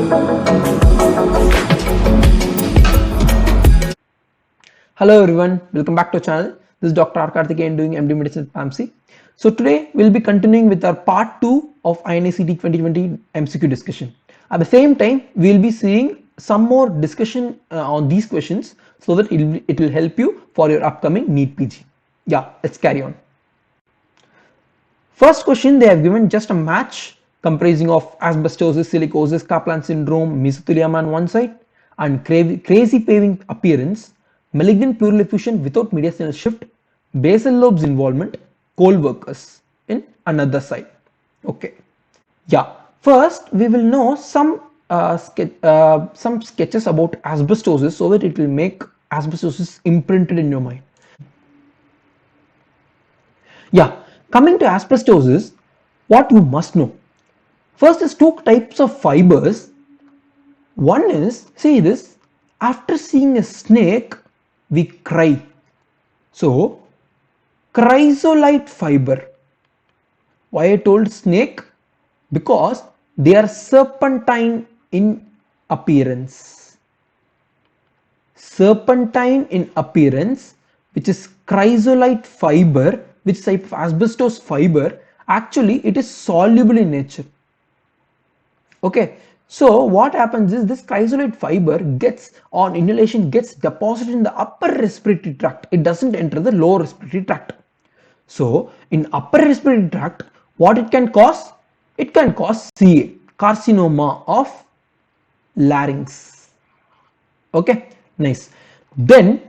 Hello everyone, welcome back to our channel. This is Dr. R. Karthikeyan doing MD Medicine at PAMC. So today we'll be continuing with our part 2 of INACT 2020 MCQ discussion. At the same time, we'll be seeing some more discussion on these questions so that it will help you for your upcoming NEET PG. Yeah, let's carry on. First question, they have given just a match comprising of asbestosis, silicosis, Kaplan syndrome, mesothelioma on one side and crazy paving appearance, malignant pleural effusion without mediastinal shift, basal lobes involvement, cold workers in another side. Okay, yeah. First, we will know some sketches about asbestosis so that it will make asbestosis imprinted in your mind. Yeah, coming to asbestosis, what you must know. First is two types of fibers. One is, see this, after seeing a snake, we cry. So, chrysolite fiber. Why I told snake? Because they are serpentine in appearance. Serpentine in appearance, which is chrysolite fiber, which type of asbestos fiber, actually it is soluble in nature. Okay, so what happens is this chrysolite fiber gets on inhalation gets deposited in the upper respiratory tract. It doesn't enter the lower respiratory tract. So in upper respiratory tract, what it can cause? It can cause CA, carcinoma of larynx. Okay, nice. Then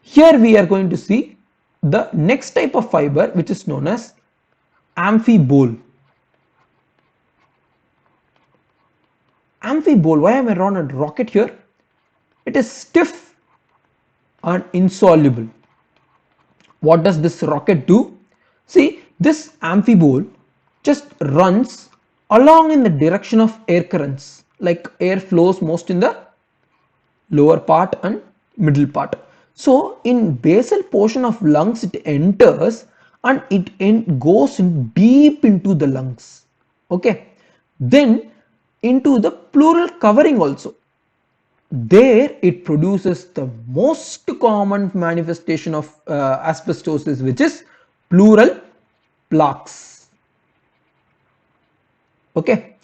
here we are going to see the next type of fiber, which is known as amphibole. Amphibole, why am I on a rocket here? It is stiff and insoluble. What does this rocket do? See, this amphibole just runs along in the direction of air currents, like air flows most in the lower part and middle part. So in basal portion of lungs it enters and it goes in deep into the lungs. Okay, then into the pleural covering also. There it produces the most common manifestation of asbestosis, which is pleural plaques. Okay,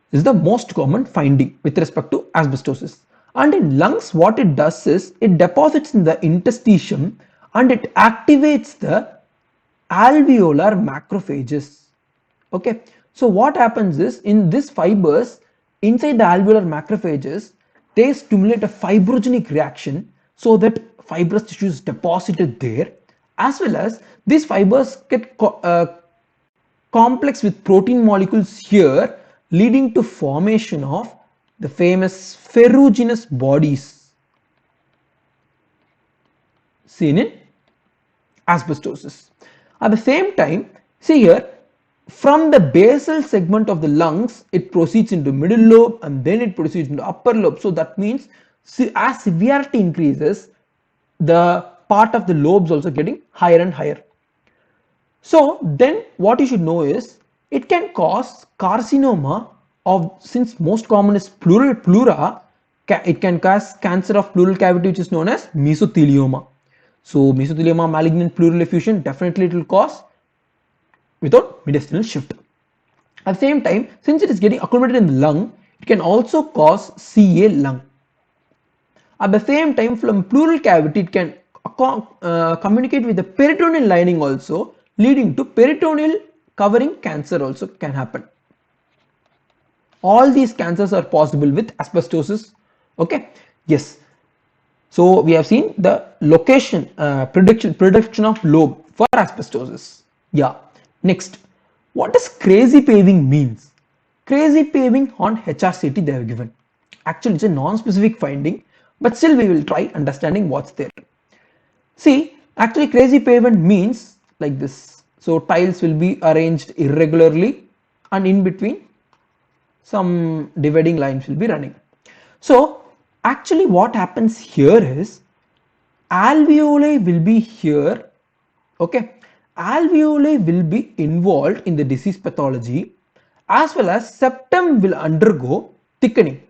this is the most common finding with respect to asbestosis. And in lungs, what it does is it deposits in the interstitium and it activates the alveolar macrophages. Okay, so what happens is in these fibers inside the alveolar macrophages, they stimulate a fibrogenic reaction so that fibrous tissue is deposited there, as well as these fibers get complex with protein molecules here, leading to formation of the famous ferruginous bodies seen in asbestosis. At the same time, see here, from the basal segment of the lungs, it proceeds into middle lobe and then it proceeds into upper lobe. So that means as severity increases, the part of the lobes also getting higher and higher. So then what you should know is it can cause carcinoma of, since most common is pleura, it can cause cancer of pleural cavity, which is known as mesothelioma. So mesothelioma, malignant pleural effusion, definitely it will cause without mediastinal shift. At the same time, since it is getting accumulated in the lung, it can also cause CA lung. At the same time, from pleural cavity, it can communicate with the peritoneal lining also, leading to peritoneal covering cancer also can happen. All these cancers are possible with asbestosis. Okay, yes. So we have seen the location prediction of lobe for asbestosis. Yeah. Next, what does crazy paving means? Crazy paving on HRCT they have given. Actually, it's a non-specific finding, but still we will try understanding what's there. See, actually crazy pavement means like this. So tiles will be arranged irregularly and in between some dividing lines will be running. So actually what happens here is alveoli will be here. Okay, alveoli will be involved in the disease pathology, as well as septum will undergo thickening,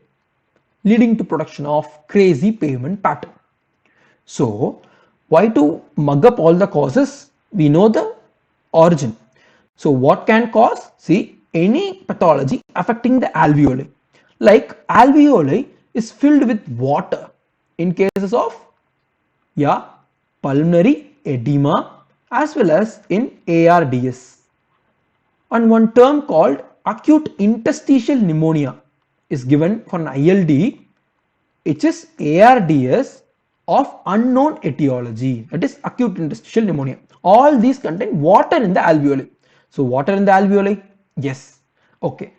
leading to production of crazy pavement pattern. So why to mug up all the causes? We know the origin. So what can cause? See, any pathology affecting the alveoli. Like alveoli is filled with water in cases of, yeah, pulmonary edema as well as in ARDS. And one term called acute interstitial pneumonia is given for an ILD, which is ARDS of unknown etiology, that is acute interstitial pneumonia. All these contain water in the alveoli. So water in the alveoli, yes, okay.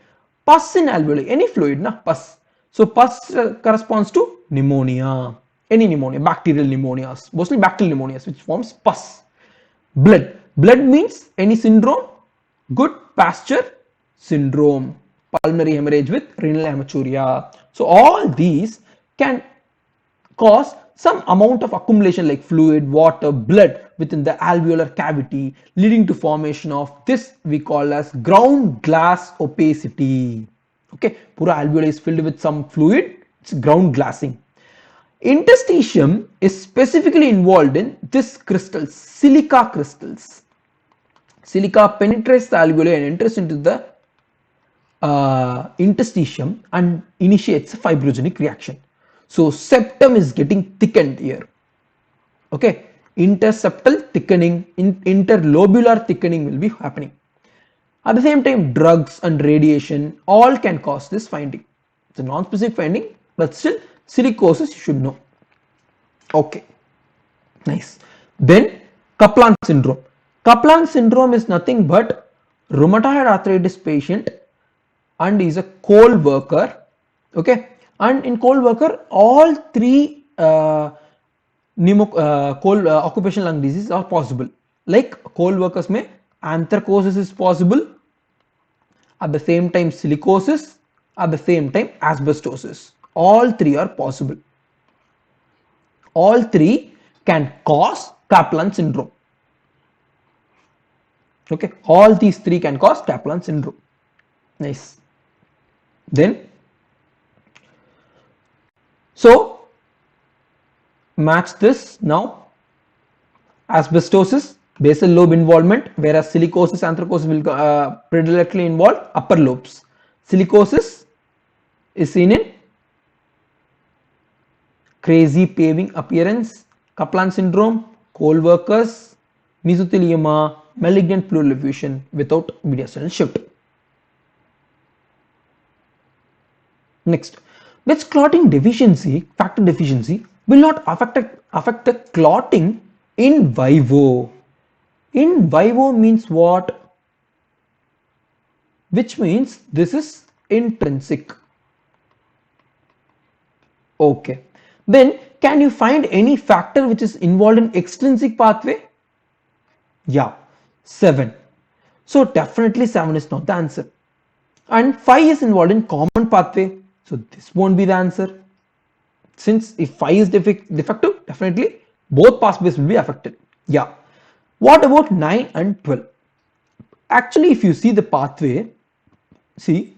Pus in alveoli, any fluid, na pus. So pus corresponds to pneumonia, any pneumonia, bacterial pneumonias, mostly bacterial pneumonias, which forms pus. Blood means any syndrome, good Pasteur syndrome, pulmonary hemorrhage with renal hematuria. So all these can cause some amount of accumulation like fluid, water, blood within the alveolar cavity, leading to formation of this we call as ground glass opacity. Okay, pura alveoli is filled with some fluid, it's ground glassing. Interstitium is specifically involved in this crystals, silica crystals. Silica penetrates the alveoli and enters into the interstitium and initiates a fibrogenic reaction. So septum is getting thickened here. Okay, interseptal thickening, interlobular thickening will be happening. At the same time, drugs and radiation all can cause this finding. It's a non-specific finding, but still silicosis you should know. Okay, nice. Then Kaplan syndrome. Kaplan syndrome is nothing but rheumatoid arthritis patient and is a coal worker. Okay, and in coal worker all three occupational lung diseases are possible. Like coal workers may anthracosis is possible, at the same time silicosis, at the same time asbestosis. All three are possible. All three can cause Kaplan syndrome. Okay, all these three can cause Kaplan syndrome. Nice. Then, so match this now. Asbestosis, basal lobe involvement, whereas silicosis, anthracosis will predilectly involve upper lobes. Silicosis is seen in crazy paving appearance, Kaplan syndrome, coal workers, mesothelioma, malignant pleural effusion without mediastinal shift. Next, which clotting deficiency, factor deficiency, will not affect the clotting in vivo? In vivo means what? Which means this is intrinsic. Okay. Then can you find any factor which is involved in extrinsic pathway? Yeah, 7. So definitely 7 is not the answer. And 5 is involved in common pathway. So this won't be the answer. Since if 5 is defective, definitely both pathways will be affected. Yeah. What about 9 and 12? Actually, if you see the pathway, see,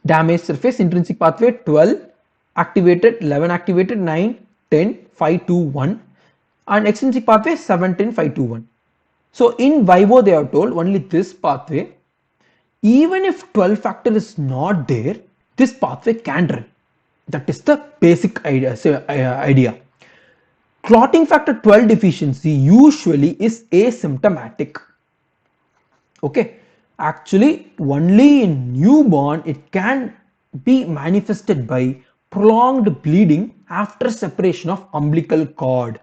damage surface, intrinsic pathway 12 activated, 11 activated, 9, 10, 5, 2, 1, and extrinsic pathway 7, 10, 5, 2, 1. So in vivo they are told only this pathway, even if 12 factor is not there, this pathway can run. That is the basic idea. Clotting factor 12 deficiency usually is asymptomatic. Okay, actually only in newborn it can be manifested by prolonged bleeding after separation of umbilical cord.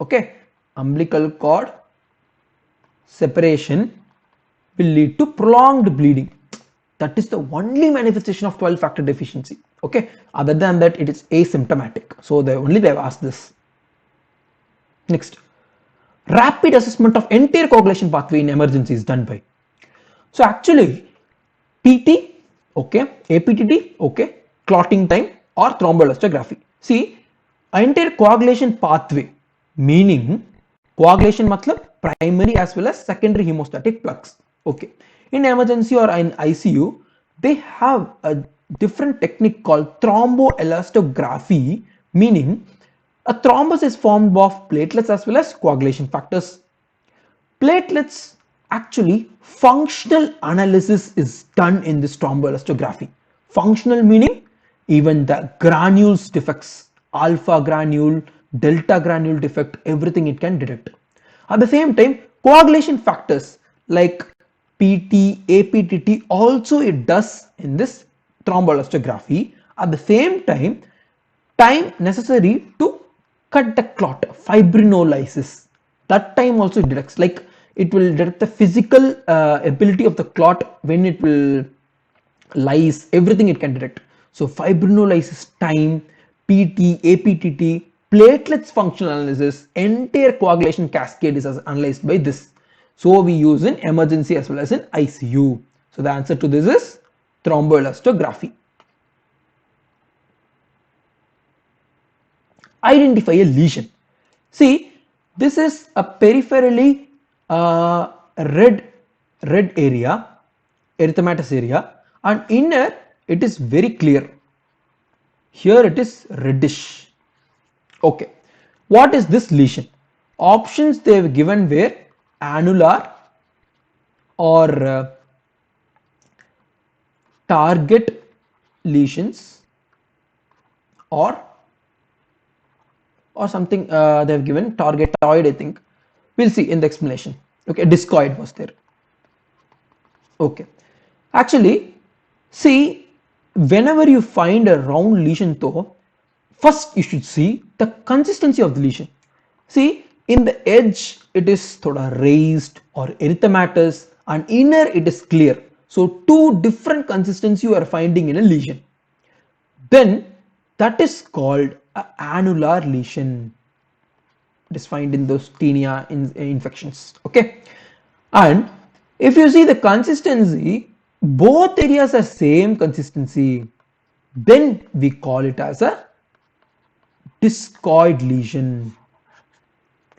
Okay, umbilical cord separation will lead to prolonged bleeding. That is the only manifestation of 12 factor deficiency. Okay, other than that it is asymptomatic. So they have asked this. Next, rapid assessment of entire coagulation pathway in emergency is done by. So actually TT, okay, APTT, okay, clotting time or thromboelastography. See, entire coagulation pathway, meaning coagulation matlab primary as well as secondary hemostatic flux. Okay, in emergency or in ICU, they have a different technique called thromboelastography, meaning a thrombus is formed of platelets as well as coagulation factors. Platelets, actually functional analysis is done in this thromboelastography. Functional meaning even the granules defects, alpha granule, delta granule defect, everything it can detect. At the same time, coagulation factors like PT, APTT also it does in this thromboelastography. At the same time necessary to cut the clot, fibrinolysis, that time also it detects, like it will detect the physical ability of the clot when it will lyse, everything it can detect. So fibrinolysis time, PT, APTT, platelets functional analysis, entire coagulation cascade is analyzed by this. So we use in emergency as well as in ICU. So the answer to this is thromboelastography. Identify a lesion. See, this is a peripherally red area, erythematous area, and inner it is very clear. Here it is reddish. Okay, what is this lesion? Options they have given were annular or target lesions or something they have given targetoid, I think. We'll see in the explanation. Okay, discoid was there. Okay, actually, see, whenever you find a round lesion though, first you should see the consistency of the lesion. See, in the edge it is thoda raised or erythematous, and inner it is clear. So two different consistency you are finding in a lesion. Then that is called an annular lesion. It is found in those tinea infections. Okay, and if you see the consistency, both areas are same consistency, then we call it as a discoid lesion.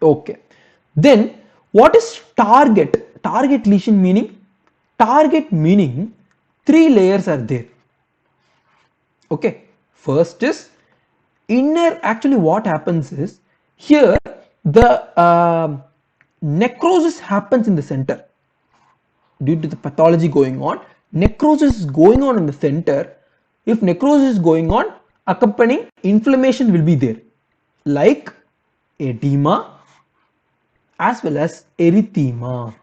Okay, then what is target? Target lesion meaning? Target meaning 3 layers are there. Okay, first is inner. Actually what happens is here the necrosis happens in the center due to the pathology going on. Necrosis is going on in the center. If necrosis is going on, accompanying inflammation will be there, like edema as well as erythema.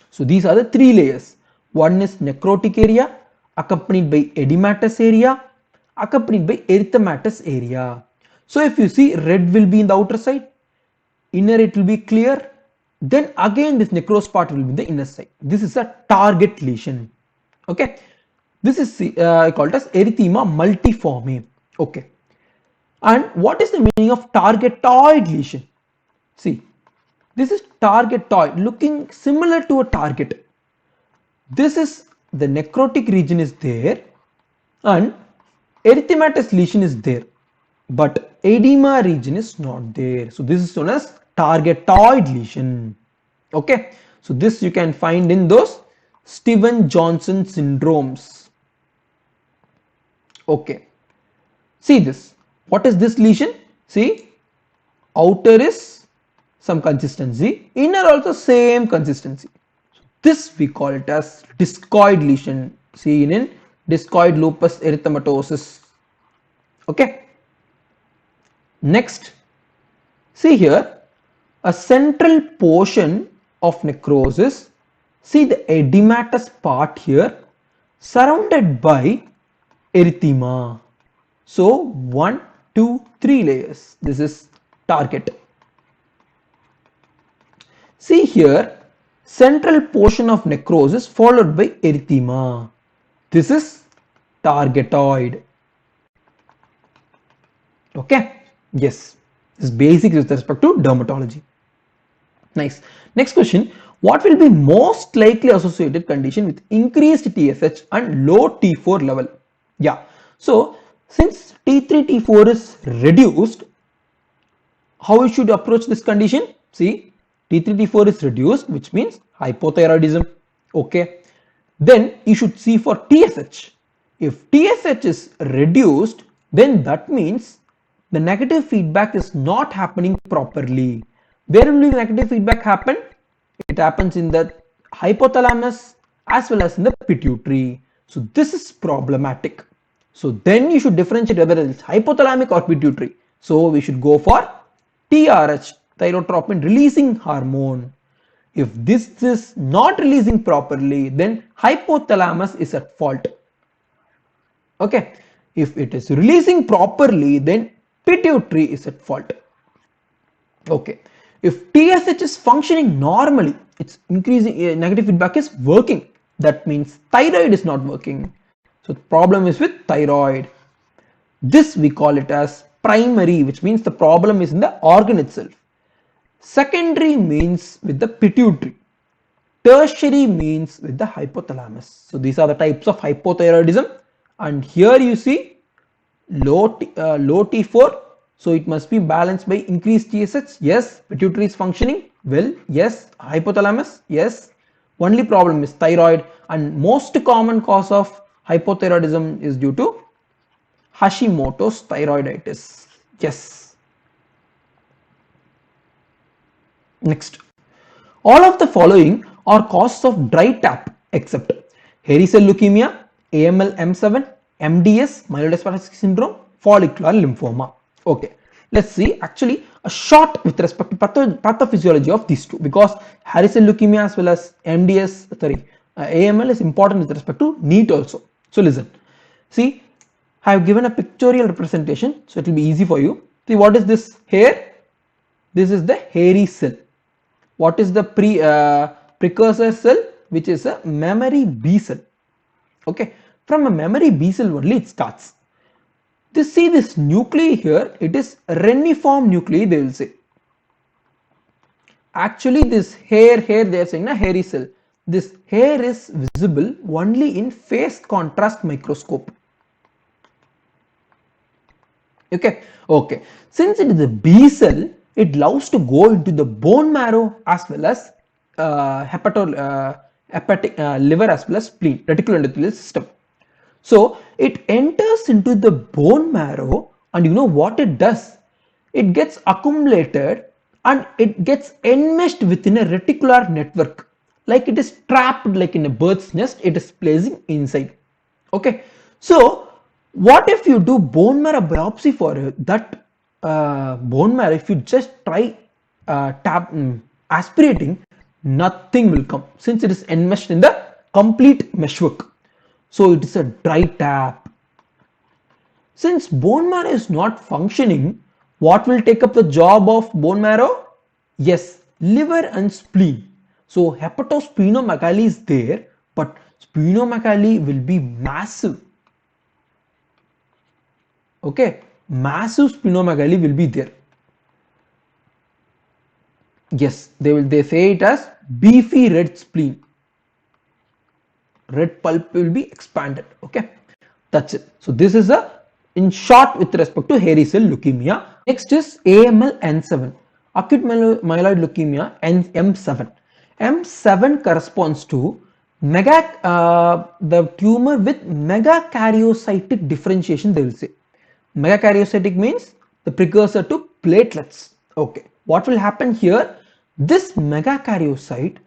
So these are the 3 layers. One is necrotic area accompanied by edematous area accompanied by erythematous area. So if you see, red will be in the outer side, inner it will be clear, then again this necrosed part will be in the inner side. This is a target lesion. Okay, this is called as erythema multiforme. Okay, and what is the meaning of targetoid lesion? See, this is targetoid, looking similar to a target. This is the necrotic region is there and erythematous lesion is there, but edema region is not there. So this is known as targetoid lesion. Okay, so this you can find in those Steven-Johnson syndromes. Okay, see this. What is this lesion? See, outer is some consistency, inner also same consistency. This we call it as discoid lesion, seen in discoid lupus erythematosus. Okay, next, see here a central portion of necrosis. See the edematous part here surrounded by erythema. So 1, 2, 3 layers. This is target. See here, central portion of necrosis followed by erythema. This is targetoid. Okay, yes, this is basic with respect to dermatology. Nice. Next question, what will be most likely associated condition with increased TSH and low T4 level? Yeah, so since T3 T4 is reduced, how we should approach this condition? See, T3 T4 is reduced, which means hypothyroidism. Okay, then you should see for TSH. If TSH is reduced, then that means the negative feedback is not happening properly. Where will the negative feedback happen? It happens in the hypothalamus as well as in the pituitary. So this is problematic. So then you should differentiate whether it's hypothalamic or pituitary. So we should go for TRH, thyrotropin releasing hormone. If this is not releasing properly, then hypothalamus is at fault. Okay, if it is releasing properly, then pituitary is at fault. Okay, if TSH is functioning normally, it's increasing, negative feedback is working, that means thyroid is not working. So the problem is with thyroid. This we call it as primary, which means the problem is in the organ itself. Secondary means with the pituitary. Tertiary means with the hypothalamus. So these are the types of hypothyroidism, and here you see low T4, so it must be balanced by increased TSH. Yes. Pituitary is functioning well. Yes. Hypothalamus. Yes. Only problem is thyroid, and most common cause of hypothyroidism is due to Hashimoto's thyroiditis. Yes. Next, all of the following are causes of dry tap except hairy cell leukemia, AML M7, MDS, myelodysplastic syndrome, follicular lymphoma. Okay, let's see actually a short with respect to pathophysiology of these two, because hairy cell leukemia as well as AML is important with respect to NEET also. So listen, see, I have given a pictorial representation, so it will be easy for you. See, what is this hair? This is the hairy cell. What is the precursor cell? Which is a mammary B cell. Okay, from a mammary B cell only it starts. See this nuclei here, it is reniform nuclei, they will say. Actually this hair they are saying a hairy cell. This hair is visible only in phase contrast microscope. Okay, since it is a B cell, it loves to go into the bone marrow as well as hepatic liver as well as spleen, reticuloendothelial system. So it enters into the bone marrow, and you know what it does? It gets accumulated and it gets enmeshed within a reticular network, like it is trapped like in a bird's nest, it is placing inside. Okay, so what if you do bone marrow biopsy for that bone marrow? If you just try aspirating, nothing will come, since it is enmeshed in the complete meshwork. So it is a dry tap. Since bone marrow is not functioning, what will take up the job of bone marrow? Yes, liver and spleen. So hepatosplenomegaly is there, but splenomegaly will be massive. Okay, massive splenomegaly will be there. Yes, they say it as beefy red spleen. Red pulp will be expanded. Okay, that's it. So this is a in short with respect to hairy cell leukemia. Next is AML N7, acute myeloid leukemia M7. M7 corresponds to the tumor with megakaryocytic differentiation, they will say. Megakaryocytic means the precursor to platelets. Okay, what will happen here? This megakaryocyte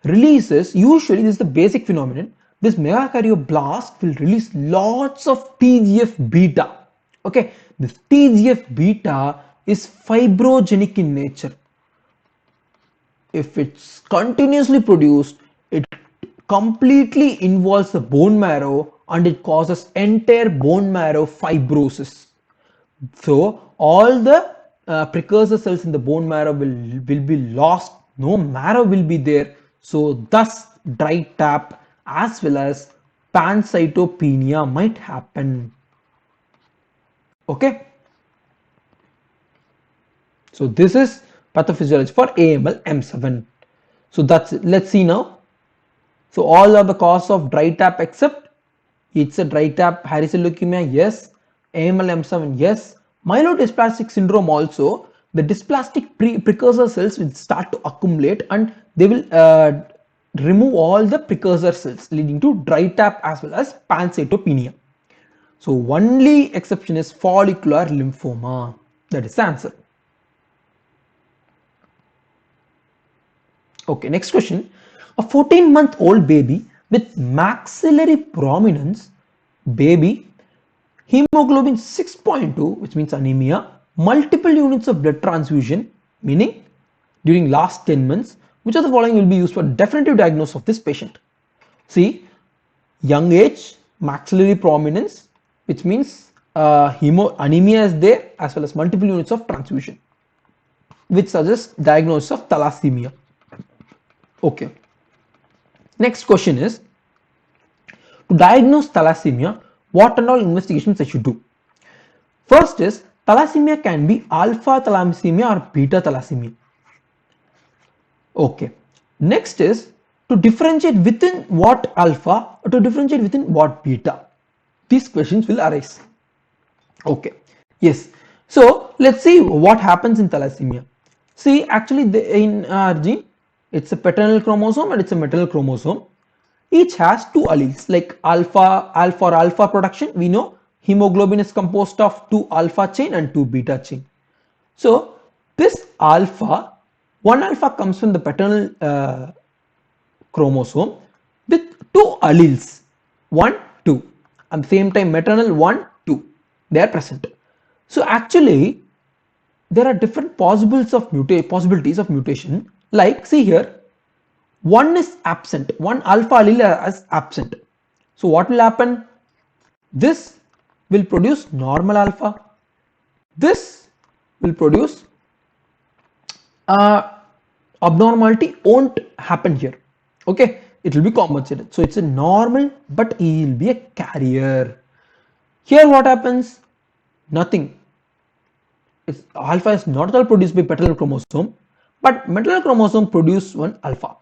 releases, usually this is the basic phenomenon, this megakaryoblast will release lots of TGF beta. Okay, this TGF beta is fibrogenic in nature. If it's continuously produced, it completely involves the bone marrow and it causes entire bone marrow fibrosis. So all the precursor cells in the bone marrow will be lost, no marrow will be there. So thus dry tap as well as pancytopenia might happen. Okay, so this is pathophysiology for AML M7. So that's it. Let's see now. So all are the cause of dry tap except it's a dry tap. Hairy cell leukemia, yes. AML M7, yes. Myelodysplastic syndrome also, the dysplastic precursor cells will start to accumulate and they will remove all the precursor cells, leading to dry tap as well as pancytopenia. So only exception is follicular lymphoma. That is the answer. Okay, next question. A 14-month-old baby with maxillary prominence, baby, hemoglobin 6.2, which means anemia, multiple units of blood transfusion, meaning during last 10 months, which of the following will be used for definitive diagnosis of this patient? See, young age, maxillary prominence, which means anemia is there as well as multiple units of transfusion, which suggests diagnosis of thalassemia. Okay. Next question is, to diagnose thalassemia, what and all investigations I should do? First is, thalassemia can be alpha thalassemia or beta thalassemia. Okay. Next is to differentiate within what alpha or to differentiate within what beta. These questions will arise. Okay. Yes. So let's see what happens in thalassemia. See, actually in our gene, it's a paternal chromosome and it's a maternal chromosome. Each has two alleles, like for alpha production, we know hemoglobin is composed of two alpha chain and two beta chain. So this alpha, one alpha comes from the paternal chromosome with two alleles, 1, 2. At the same time, maternal 1, 2, they are present. So actually, there are different possibilities of mutation. Like, see here, one is absent, one alpha allele is absent. So what will happen? This will produce normal alpha. This will produce abnormality won't happen here. Okay, it will be compensated. So it's a normal, but he will be a carrier. Here what happens? Nothing. Alpha is not at all produced by paternal chromosome, but maternal chromosome produce one alpha.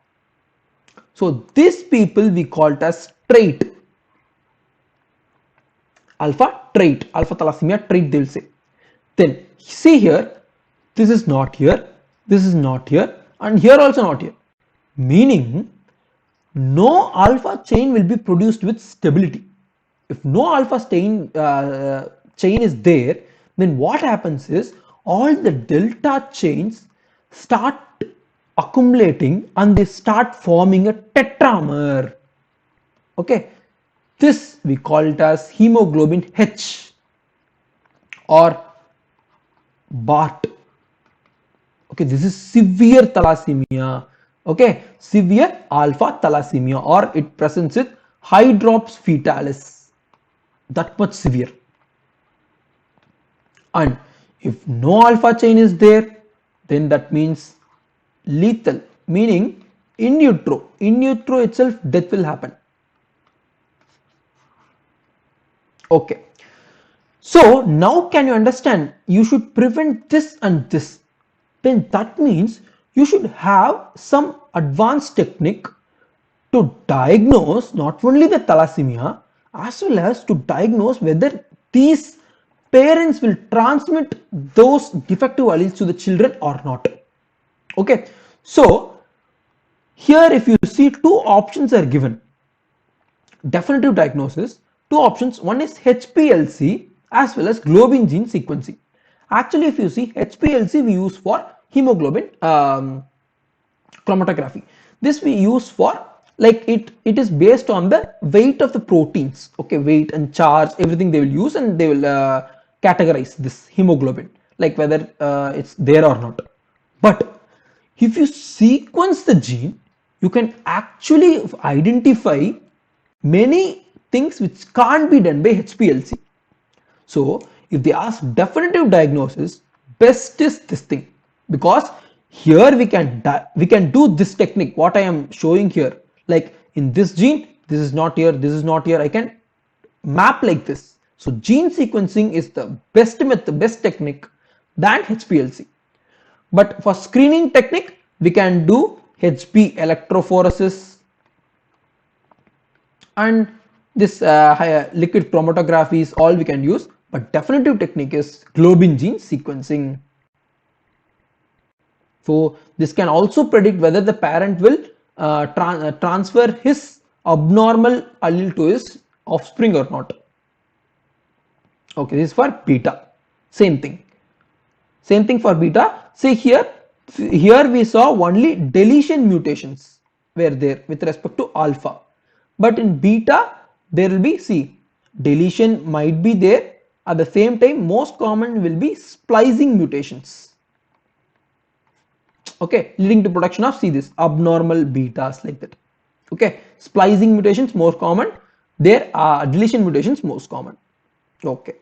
So these people we call it as trait. Alpha trait, alpha thalassemia trait they will say. Then see here, this is not here, this is not here, and here also not here. Meaning no alpha chain will be produced with stability. If no alpha chain is there, then what happens is all the delta chains start accumulating and they start forming a tetramer. Okay, this we call it as hemoglobin H or BART. Okay, this is severe thalassemia. Okay, severe alpha thalassemia, or it presents with hydrops fetalis, that much severe. And if no alpha chain is there, then that means lethal, meaning in utero itself death will happen. Okay, so now can you understand, you should prevent this and this, then that means you should have some advanced technique to diagnose not only the thalassemia as well as to diagnose whether these parents will transmit those defective alleles to the children or not. Okay, so here if you see, two options are given. Definitive diagnosis, two options, one is HPLC as well as globin gene sequencing. Actually, if you see, HPLC we use for hemoglobin chromatography. This we use for, like, it is based on the weight of the proteins. Okay, weight and charge, everything they will use, and they will categorize this hemoglobin, like whether it's there or not. But if you sequence the gene, you can actually identify many things which can't be done by HPLC. So if they ask definitive diagnosis, best is this thing, because here we can do this technique what I am showing here. Like in this gene, this is not here, this is not here, I can map like this. So gene sequencing is the best method, best technique than HPLC. But for screening technique, we can do HB electrophoresis and this liquid chromatography is all we can use. But definitive technique is globin gene sequencing. So this can also predict whether the parent will transfer his abnormal allele to his offspring or not. Okay, this is for beta. Same thing. Same thing for beta. See here we saw only deletion mutations were there with respect to alpha. But in beta, there will be, see, deletion might be there. At the same time, most common will be splicing mutations. Okay, leading to production of, see, this abnormal betas like that. Okay, splicing mutations more common. There are deletion mutations most common. Okay.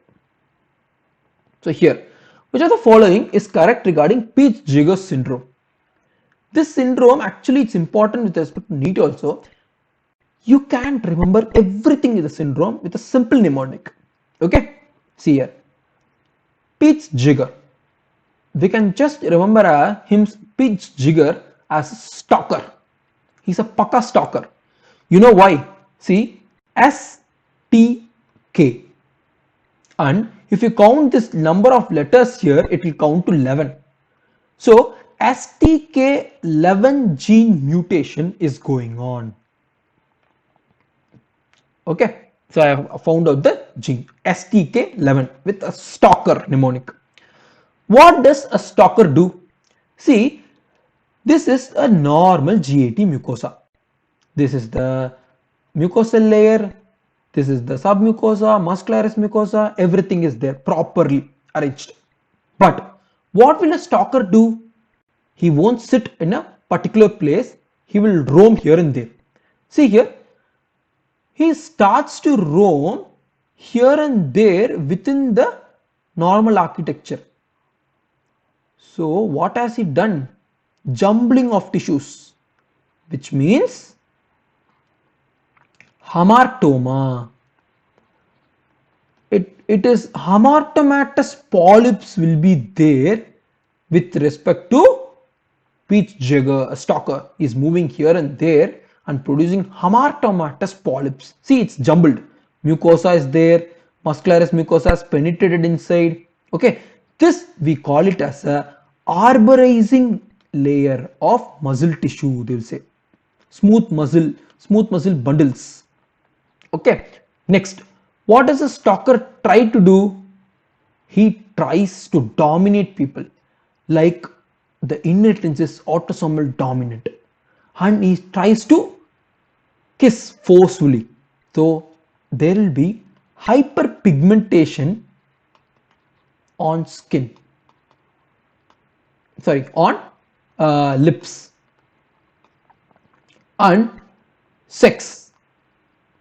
So here, which of the following is correct regarding Peutz-Jeghers syndrome? This syndrome, actually it's important with respect to NEET also. You can't remember everything in the syndrome with a simple mnemonic. Okay, see here, Peutz-Jeghers. We can just remember him, Peutz-Jeghers, as stalker. He's a paka stalker. You know why? See, STK. And if you count this number of letters here, it will count to 11. So STK11 gene mutation is going on. Okay, so I have found out the gene STK11 with a stalker mnemonic. What does a stalker do? See, this is a normal GAT mucosa. This is the mucosal layer. This is the submucosa, muscularis mucosa. Everything is there properly arranged. But what will a stalker do? He won't sit in a particular place. He will roam here and there. See here, he starts to roam here and there within the normal architecture. So what has he done? Jumbling of tissues, which means hamartoma. It is hamartomatous polyps will be there with respect to Peutz-Jeghers. A stalker is moving here and there and producing hamartomatous polyps. See, it's jumbled. Mucosa is there, muscularis mucosa is penetrated inside. Okay, this we call it as a arborizing layer of muscle tissue. They will say smooth muscle bundles. Okay, next, what does a stalker try to do? He tries to dominate people, like the inheritance is autosomal dominant, and he tries to kiss forcefully. So there will be hyperpigmentation on skin, sorry, on lips. And sex,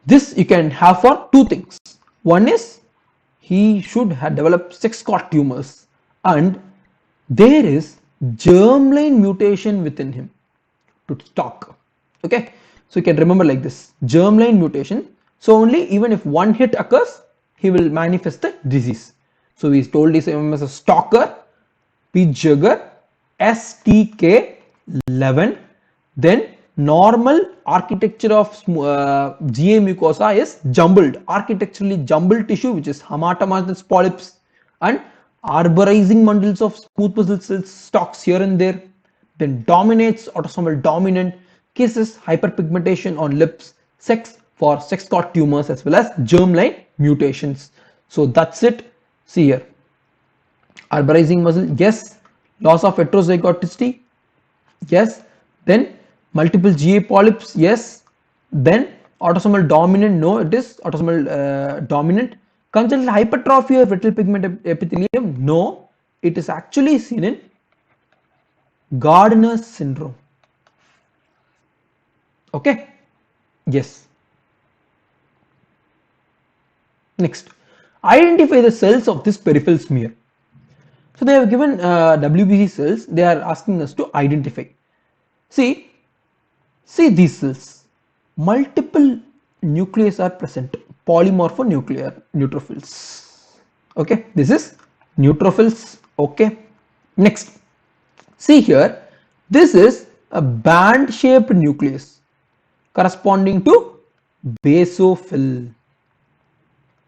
this you can have for two things. One is he should have developed sex cord tumors, and there is germline mutation within him to stalk. Okay, so you can remember like this, germline mutation. So only even if one hit occurs, he will manifest the disease. So we told him as a stalker, Peutz-Jeghers, STK11. Then normal architecture of GA mucosa is jumbled, architecturally jumbled tissue, which is hamartomatous polyps, and arborizing bundles of smooth muscle cells stalks here and there. Then dominates, autosomal dominant, kisses, hyperpigmentation on lips, sex for sex cord tumors as well as germline mutations. So that's it. See here, arborizing muscle, yes. Loss of heterozygoticity, yes. Then multiple GA polyps, yes. Then autosomal dominant, no, it is autosomal dominant. Congenital hypertrophy of retinal pigment epithelium, no, it is actually seen in Gardner's syndrome. Okay, yes. Next, identify the cells of this peripheral smear. So they have given WBC cells. They are asking us to identify. See these cells. Multiple nucleus are present. Polymorphonuclear neutrophils. Okay, this is neutrophils. Okay. Next, see here. This is a band-shaped nucleus corresponding to basophil.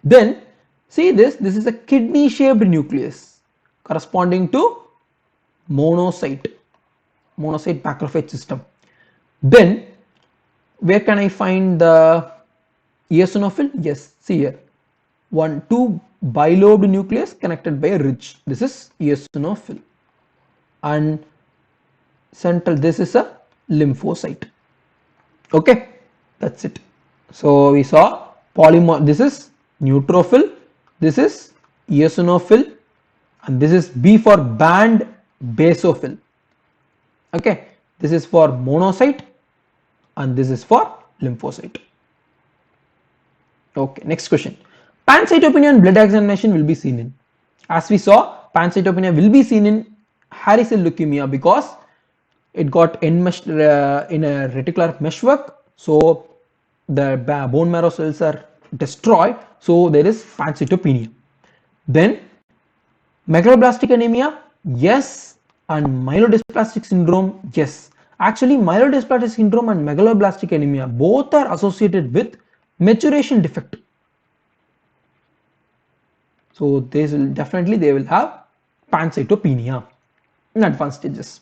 Then see this. This is a kidney-shaped nucleus corresponding to monocyte macrophage system. Then Where can I find the eosinophil? Yes, see here. Two bilobed nucleus connected by a ridge. This is eosinophil. And central, this is a lymphocyte. Okay, that's it. So we saw polymorph. This is neutrophil, this is eosinophil, and this is B for band basophil. Okay, this is for monocyte and this is for lymphocyte. Okay, next question. Pancytopenia and blood examination will be seen in. As we saw, pancytopenia will be seen in hairy cell leukemia because it got enmeshed in a reticular meshwork. So the bone marrow cells are destroyed. So there is pancytopenia. Then megaloblastic anemia, yes, and myelodysplastic syndrome, yes. Actually, myelodysplastic syndrome and megaloblastic anemia both are associated with maturation defect. So they will have pancytopenia in advanced stages.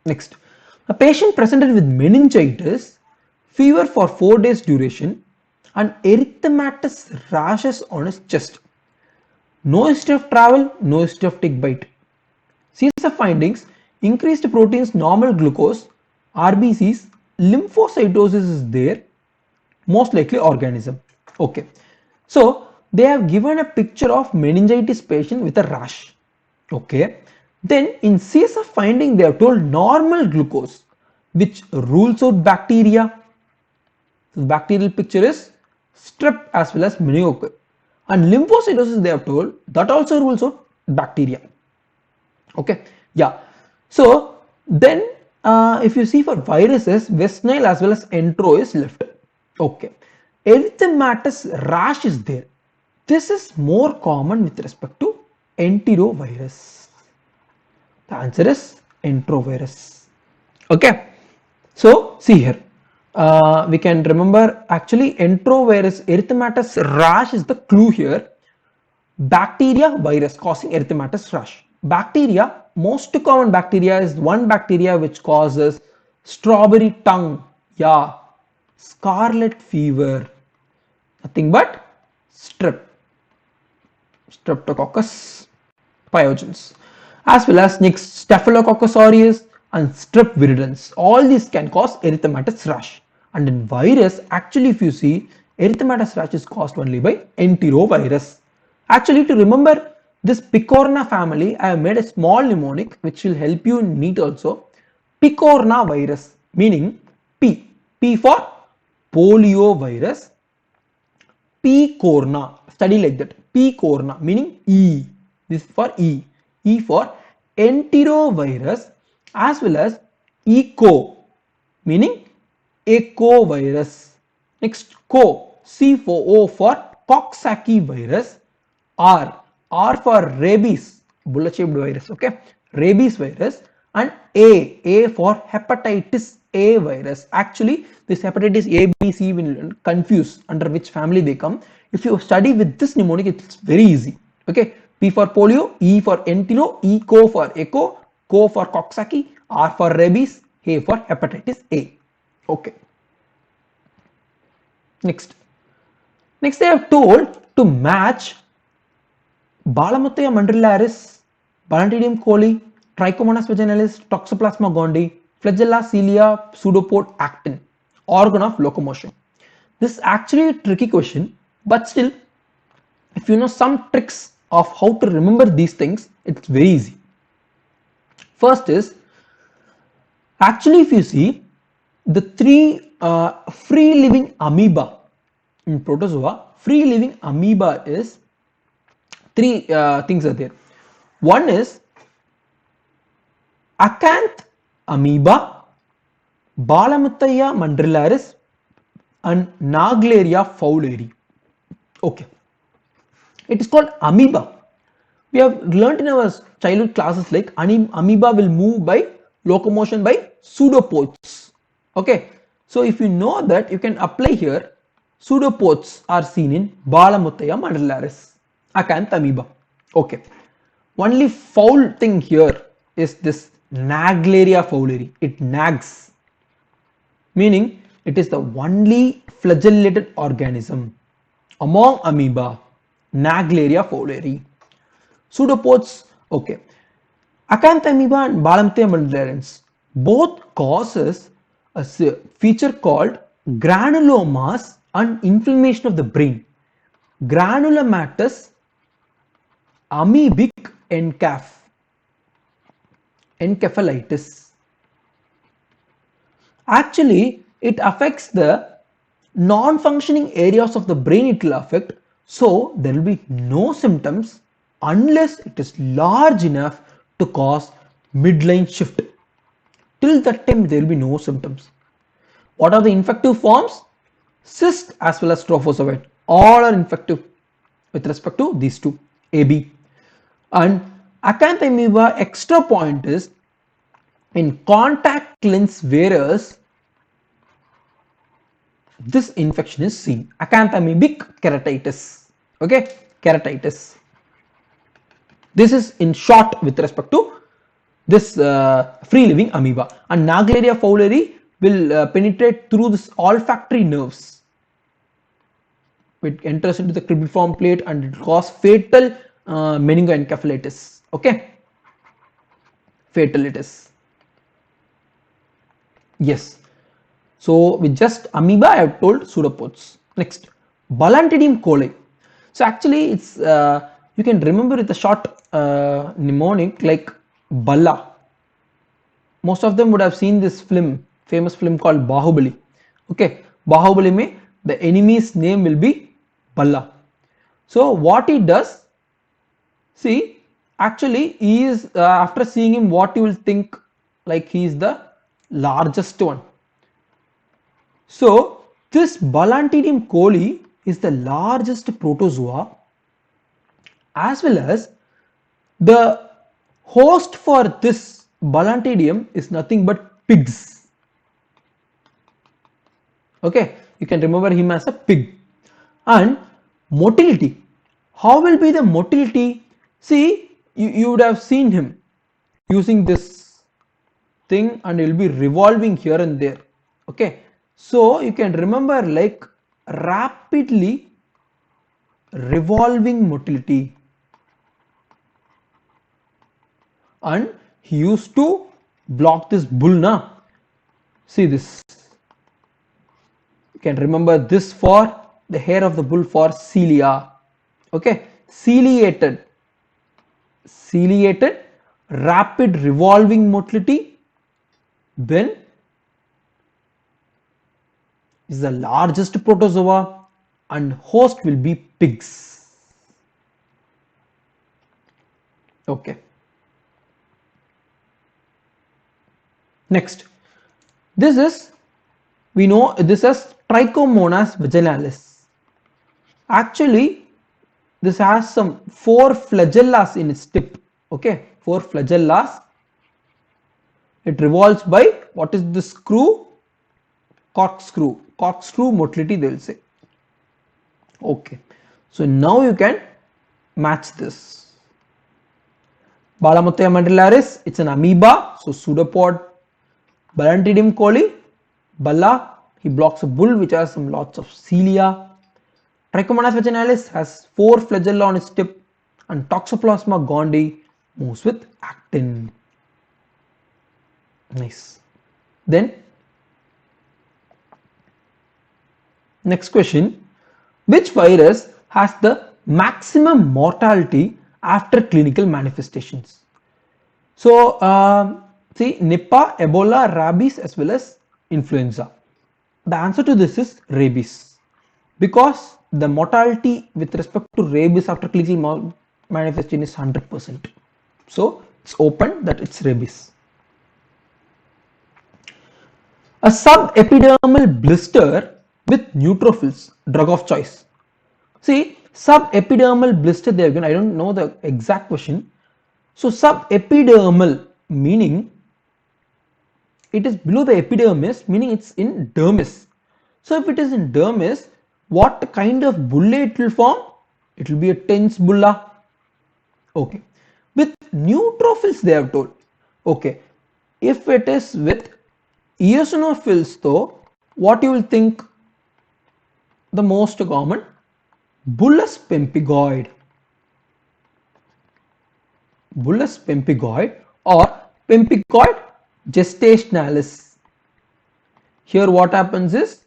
Next, a patient presented with meningitis, fever for 4 days duration, and erythematous rashes on his chest. No history of travel, no history of tick bite. CSF findings: increased proteins, normal glucose, RBCs, lymphocytosis is there, most likely organism. Okay, so they have given a picture of meningitis patient with a rash. Okay, then in CSF finding they have told normal glucose, which rules out bacteria. So the bacterial picture is strep as well as meningococcal, and lymphocytosis they have told that also rules out bacteria. Okay, yeah. So then if you see for viruses, West Nile as well as Entro is left. Okay, erythematous rash is there. This is more common with respect to enterovirus. The answer is enterovirus. Okay, so see here, we can remember actually enterovirus, erythematous rash is the clue here. Bacteria, virus causing erythematous rash. Bacteria, most common bacteria is one bacteria which causes strawberry tongue, yeah, scarlet fever, nothing but Streptococcus pyogenes, as well as next Staphylococcus aureus and Strep viridans. All these can cause erythematous rash. And in virus, actually if you see, erythematous rash is caused only by enterovirus. Actually, to remember this Picorna family, I have made a small mnemonic which will help you in NEET also. Picorna virus, meaning P for poliovirus, Picorna, study like that, Picorna meaning E, this for E for enterovirus, as well as eco meaning ecovirus. Next, C for O for Coxsackie virus, R for rabies, bullet shaped virus, okay, rabies virus, and A for hepatitis A virus. Actually, this hepatitis A, B, C will confuse under which family they come. If you study with this mnemonic, it's very easy. Okay, P for polio, E for entero, eco for echo, co for Coxsackie, R for rabies, A for hepatitis A. Okay. Next they have told to match Balamuthiya mandrillaris, Balantidium coli, Trichomonas vaginalis, Toxoplasma gondii, Flagella, cilia, pseudopod, actin, organ of locomotion. This is actually a tricky question, but still, if you know some tricks of how to remember these things, it's very easy. First is, actually if you see, the three free living amoeba in protozoa, free living amoeba is three things are there. One is acanth amoeba, Balamuthiya mandrillaris, and Naegleria fowleri. Okay, it is called amoeba. We have learnt in our childhood classes like amoeba will move by locomotion by pseudopods. Okay, so if you know that, you can apply here. Pseudopods are seen in Balamuthiya mandrillaris, acanth amoeba. Okay, only foul thing here is this Nagliaria fowleri. It nags, meaning it is the only flagellated organism among amoeba. Nagliaria fowleri. Pseudopods, okay. Acanthamoeba and Balanthea multiflorens both causes a feature called granulomas and inflammation of the brain. Granulomatous amoebic encephalitis. Actually, it affects the non-functioning areas of the brain it will affect, so there will be no symptoms unless it is large enough to cause midline shift. Till that time there will be no symptoms. What are the infective forms? Cyst as well as trophozoite. All are infective with respect to these two, AB. And acanthamoeba extra point is in contact lens wearers this infection is seen. Acanthamoebic keratitis. Okay, keratitis. This is in short with respect to this free living amoeba. And Nagliaria fowleri will penetrate through this olfactory nerves. It enters into the cribriform plate and it causes fatal meningoencephalitis. Okay, fatalitis. Yes. So with just amoeba I have told pseudopods. Next, Balantidium coli. So actually it's you can remember with a short mnemonic like Balla. Most of them would have seen this film, famous film called Bahubali. Okay, Bahubali mein the enemy's name will be Balla. So what he does, see, actually he is after seeing him what you will think like he is the largest one. So this Balantidium coli is the largest protozoa as well as the host for this Balantidium is nothing but pigs. Okay, you can remember him as a pig. And motility, how will be the motility? See, you would have seen him using this thing and he will be revolving here and there. Okay, so you can remember like rapidly revolving motility. And he used to block this bull na. See this, you can remember this for the hair of the bull for cilia. Okay, ciliated, rapid revolving motility, then is the largest protozoa and host will be pigs. Okay. Next, this is, we know this as Trichomonas vaginalis. Actually, this has some 4 flagellas in its tip. Okay, 4 flagellas. It revolves by what is the screw? Corkscrew motility they will say. Okay, so now you can match this. Balamuthia mandillaris, it's an amoeba, so pseudopod. Balantidium coli, Balla, he blocks a bull which has some lots of cilia. Trichomonas vaginalis has 4 flagella on its tip, and Toxoplasma gondii moves with actin. Nice. Then next question, which virus has the maximum mortality after clinical manifestations? So see, Nipah, Ebola, rabies as well as influenza. The answer to this is rabies, because the mortality with respect to rabies after clinical manifestation is 100%. So it's open that it's rabies. A subepidermal blister with neutrophils, drug of choice. See, subepidermal blister they have given, I don't know the exact question. So subepidermal meaning it is below the epidermis, meaning it's in dermis. So if it is in dermis, what kind of bulla it will form? It will be a tense bulla. Okay, with neutrophils they have told. Okay, if it is with eosinophils though, what you will think the most common? Bullous pemphigoid. Bullous pemphigoid or pemphigoid gestationalis. Here what happens is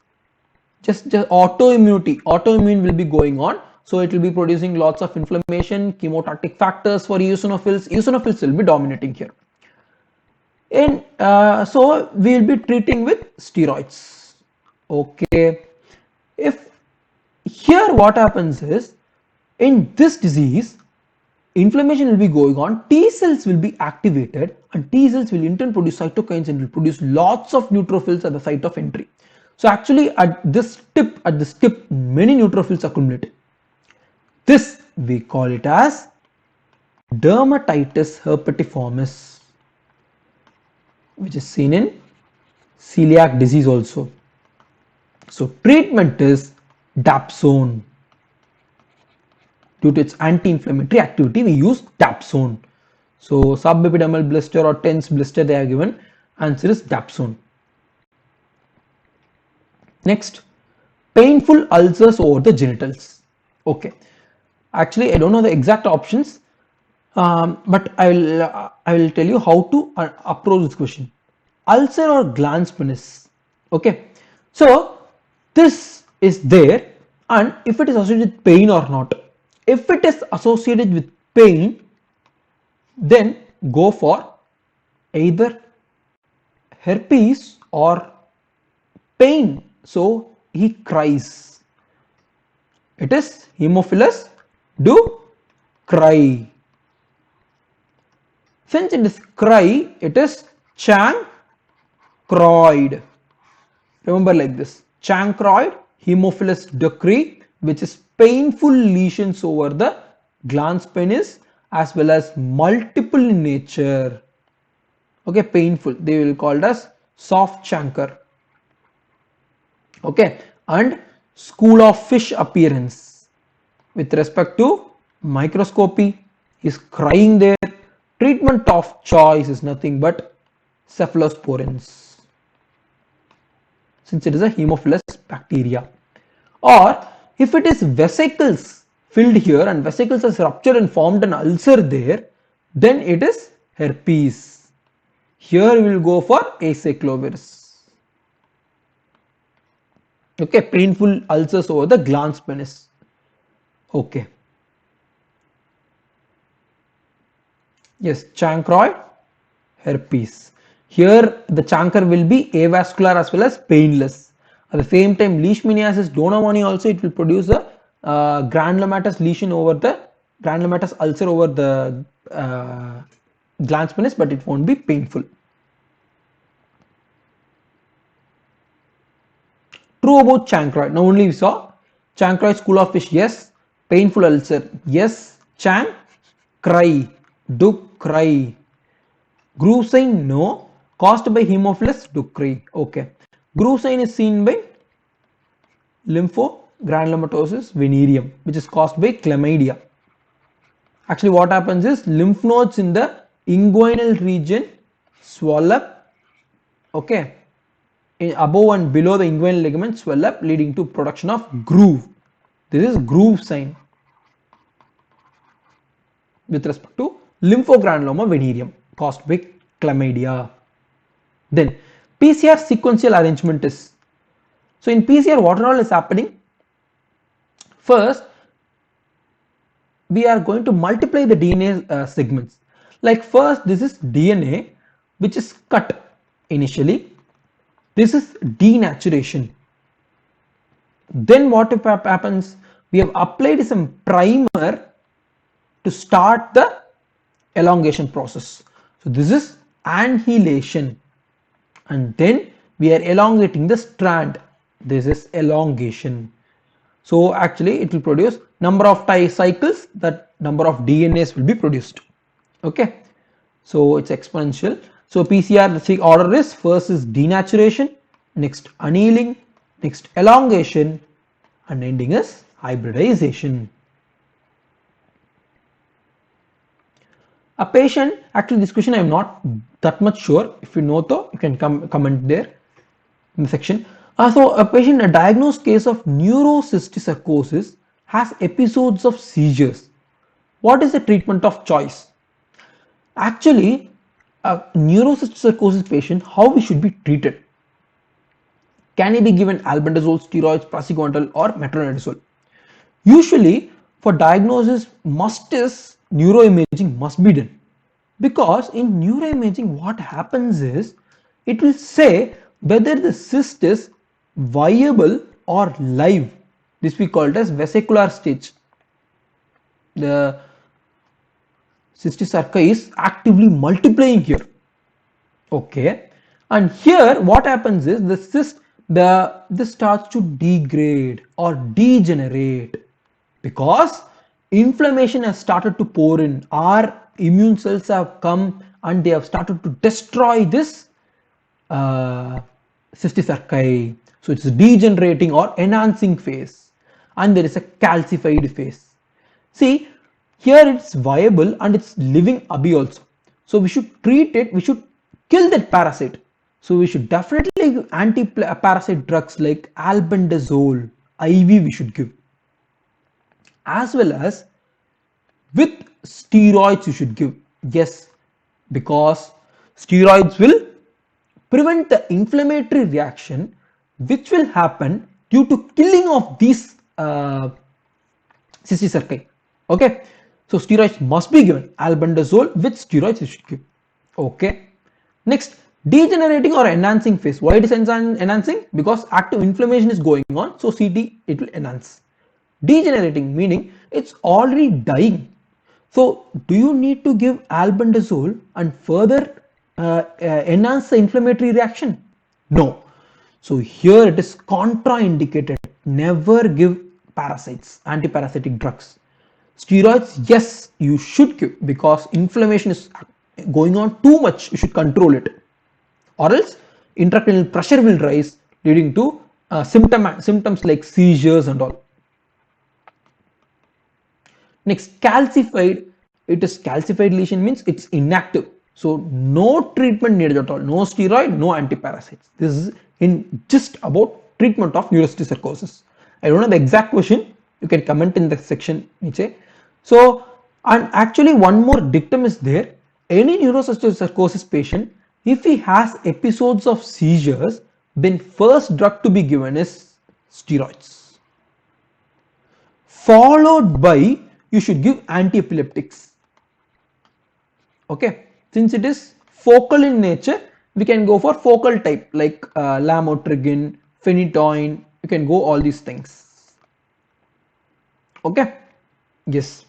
just autoimmune will be going on, so it will be producing lots of inflammation, chemotactic factors for eosinophils will be dominating here, and so we will be treating with steroids. Okay, if here what happens is, in this disease inflammation will be going on, T cells will be activated, and T cells will in turn produce cytokines and will produce lots of neutrophils at the site of entry. So actually at this tip, many neutrophils accumulate. This we call it as dermatitis herpetiformis, which is seen in celiac disease also. So treatment is dapsone. Due to its anti-inflammatory activity, we use dapsone. So subepidermal blister or tense blister they are given. Answer is dapsone. Next, painful ulcers over the genitals. Okay, actually I don't know the exact options, but I will tell you how to approach this question. Ulcer or glans penis. Okay, so this is there, and if it is associated with pain or not. If it is associated with pain, then go for either herpes or pain. So he cries. It is Haemophilus do cry. Since it is cry, it is chancroid. Remember like this: chancroid, Haemophilus ducrei, which is painful lesions over the glans penis as well as multiple in nature. Okay, painful, they will call it as soft chancre. Okay, and school of fish appearance with respect to microscopy is crying there. Treatment of choice is nothing but cephalosporins, since it is a Haemophilus bacteria. Or if it is vesicles filled here and vesicles has ruptured and formed an ulcer there, then it is herpes. Here we will go for acyclovir. Okay, painful ulcers over the glans penis. Okay. Yes, chancroid, herpes. Here the chancre will be avascular as well as painless. At the same time, leishmaniasis donnellmanni also, it will produce a granulomatous lesion over the granulomatous ulcer over the glans penis, but it won't be painful. True about chancroid. Now only we saw chancroid, school of fish, yes. Painful ulcer, yes. Cry, do cry. Groove sign, no. Caused by Haemophilus ducrei. Okay. Groove sign is seen by lymphogranulomatosis venereum, which is caused by chlamydia. Actually what happens is, lymph nodes in the inguinal region swell up, okay, above and below the inguinal ligament swell up, leading to production of groove. This is groove sign with respect to lymphogranuloma venereum caused by chlamydia. Then PCR sequential arrangement is, so in PCR what all is happening? First we are going to multiply the DNA segments. Like first this is DNA which is cut initially. This is denaturation. Then what happens? We have applied some primer to start the elongation process. So this is annihilation, and then we are elongating the strand. This is elongation. So actually it will produce number of cycles, that number of DNAs will be produced. Okay, so it's exponential. So PCR, the order is, first is denaturation, next annealing, next elongation, and ending is hybridization. A patient, actually this question I am not that much sure. If you know though, you can comment there in the section. So a patient, a diagnosed case of neurocysticercosis has episodes of seizures. What is the treatment of choice? Actually, a neurocysticercosis patient, how we should be treated? Can he be given albendazole, steroids, praziquantel, or metronidazole? Usually, for diagnosis, neuroimaging must be done, because in neuroimaging, what happens is it will say whether the cyst is viable or live. This we call it as vesicular stage. The cystic is actively multiplying here. Okay, and here what happens is the cyst, this starts to degrade or degenerate because inflammation has started to pour in. Our immune cells have come and they have started to destroy this cysticerci. So it's degenerating or enhancing phase, and there is a calcified phase. See, here it's viable and it's living abi also. So we should treat it, we should kill that parasite. So we should definitely give anti-parasite drugs like albendazole, IV we should give. As well as with steroids you should give. Yes, because steroids will prevent the inflammatory reaction which will happen due to killing of these cysticerci. Okay, so steroids must be given. Albendazole with steroids you should give. Okay, next, degenerating or enhancing phase. Why it is enhancing? Because active inflammation is going on, so CT it will enhance. Degenerating meaning it's already dying. So do you need to give albendazole and further enhance the inflammatory reaction? No. So here it is contraindicated. Never give parasites, antiparasitic drugs. Steroids, yes, you should give because inflammation is going on too much. You should control it, or else intracranial pressure will rise, leading to symptoms like seizures and all. Next, calcified. It is calcified lesion means it's inactive. So no treatment needed at all. No steroid, no antiparasites. This is in just about treatment of neurocysticercosis. I don't know the exact question. You can comment in the section, Niche. So, and actually one more dictum is there. Any neurocysticercosis patient, if he has episodes of seizures, then first drug to be given is steroids. Followed by, you should give anti-epileptics. Okay, since it is focal in nature, we can go for focal type like lamotrigine, phenytoin. You can go all these things. Okay, yes.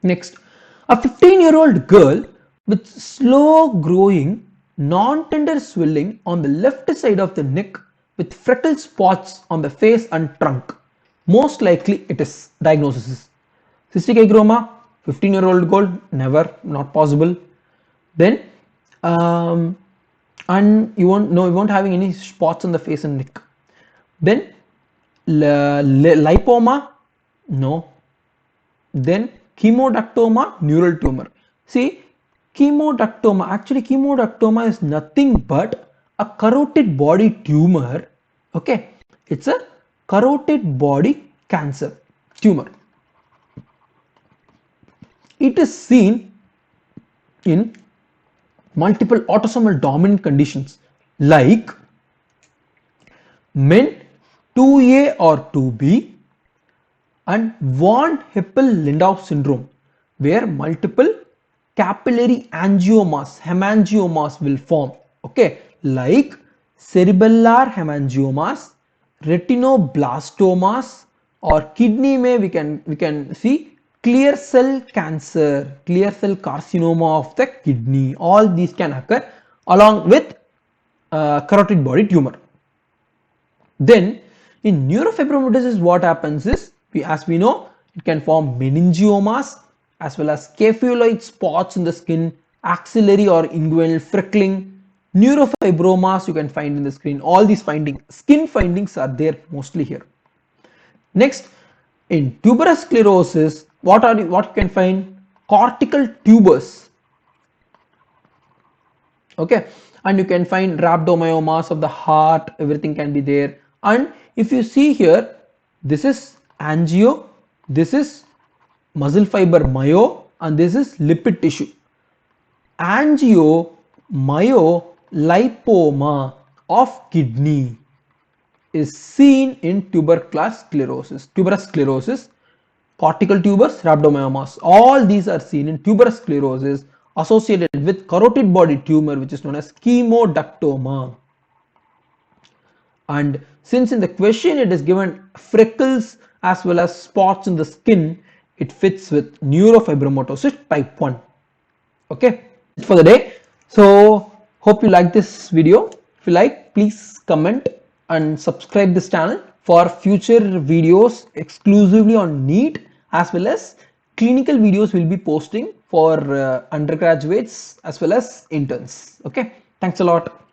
Next, a 15-year-old girl with slow growing non-tender swelling on the left side of the neck with freckle spots on the face and trunk. Most likely it is diagnosis. Cystic hygroma, 15-year-old girl, never, not possible. Then and you won't having any spots on the face and neck. Then lipoma, no. Then chemoductoma, neural tumor. See, chemoductoma, actually chemoductoma is nothing but a carotid body tumor. Okay, it's a carotid body cancer tumor. It is seen in multiple autosomal dominant conditions like men 2A or 2B and von Hippel-Lindau syndrome, where multiple capillary angiomas, hemangiomas will form. Okay, like cerebellar hemangiomas, retinoblastomas, or kidney mein we can see clear cell cancer, clear cell carcinoma of the kidney. All these can occur along with carotid body tumor. Then in neurofibromatosis, what happens is, as we know, it can form meningiomas as well as scaphoid spots in the skin, axillary or inguinal freckling, neurofibromas you can find in the skin. All these skin findings are there mostly here. Next, in tuberous sclerosis, what you can find? Cortical tubers. Okay, and you can find rhabdomyomas of the heart, everything can be there. And if you see here, this is angio, this is muscle fiber myo, and this is lipid tissue. Angiomyolipoma of kidney is seen in tuberous sclerosis, cortical tubers, rhabdomyomas. All these are seen in tuberous sclerosis associated with carotid body tumor, which is known as chemoductoma. And since in the question it is given freckles as well as spots in the skin, it fits with neurofibromatosis type 1. Okay, for the day. So hope you like this video. If you like, please comment and subscribe this channel for future videos exclusively on NEET, as well as clinical videos will be posting for undergraduates as well as interns. Okay, thanks a lot.